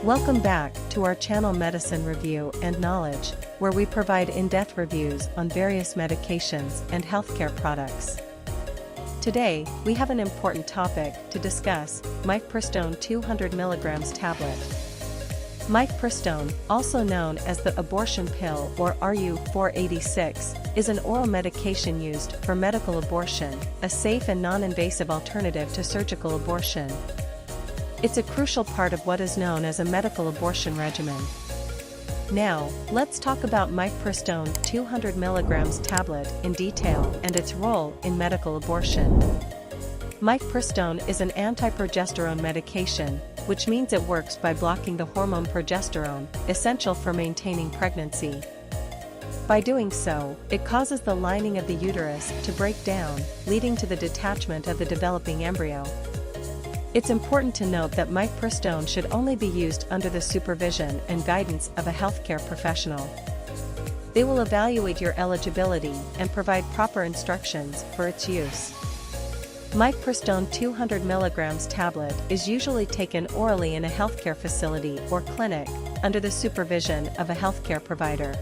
Welcome back to our channel Medicine Review and Knowledge, where we provide in-depth reviews on various medications and healthcare products. Today, we have an important topic to discuss: Mifepristone 200 mg tablet. Mifepristone, also known as the abortion pill or RU486, is an oral medication used for medical abortion, a safe and non-invasive alternative to surgical abortion. It's a crucial part of what is known as a medical abortion regimen. Now, let's talk about Mifepristone 200 mg tablet in detail and its role in medical abortion. Mifepristone is an anti-progesterone medication, which means it works by blocking the hormone progesterone, essential for maintaining pregnancy. By doing so, it causes the lining of the uterus to break down, leading to the detachment of the developing embryo. It's important to note that Mifepristone should only be used under the supervision and guidance of a healthcare professional. They will evaluate your eligibility and provide proper instructions for its use. Mifepristone 200 mg tablet is usually taken orally in a healthcare facility or clinic, under the supervision of a healthcare provider.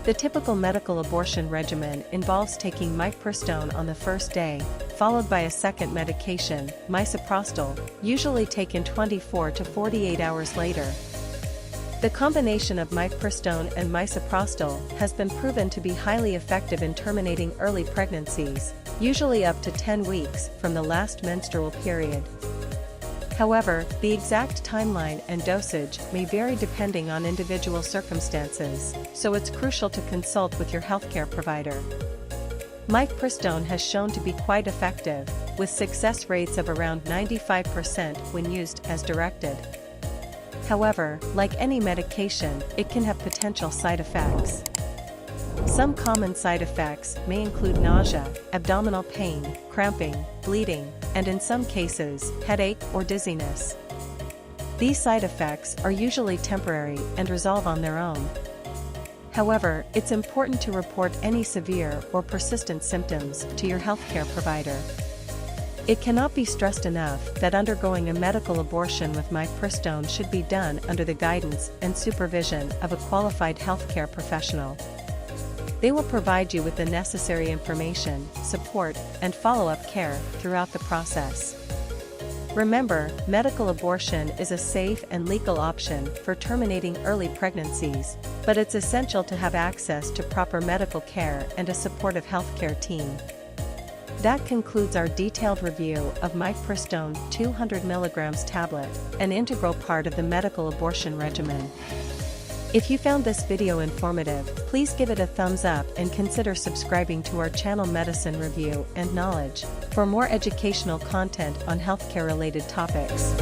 The typical medical abortion regimen involves taking Mifepristone on the first day, followed by a second medication, Misoprostol, usually taken 24 to 48 hours later. The combination of Mifepristone and Misoprostol has been proven to be highly effective in terminating early pregnancies, usually up to 10 weeks from the last menstrual period. However, the exact timeline and dosage may vary depending on individual circumstances, so it's crucial to consult with your healthcare provider. Mifepristone has shown to be quite effective, with success rates of around 95% when used as directed. However, like any medication, it can have potential side effects. Some common side effects may include nausea, abdominal pain, cramping, bleeding, and in some cases, headache or dizziness. These side effects are usually temporary and resolve on their own. However, it's important to report any severe or persistent symptoms to your healthcare provider. It cannot be stressed enough that undergoing a medical abortion with Mifepristone should be done under the guidance and supervision of a qualified healthcare professional. They will provide you with the necessary information, support, and follow-up care throughout the process. Remember, medical abortion is a safe and legal option for terminating early pregnancies, but it's essential to have access to proper medical care and a supportive healthcare team. That concludes our detailed review of Mifepristone 200 mg tablet, an integral part of the medical abortion regimen. If you found this video informative, please give it a thumbs up and consider subscribing to our channel Medicine Review and Knowledge for more educational content on healthcare-related topics.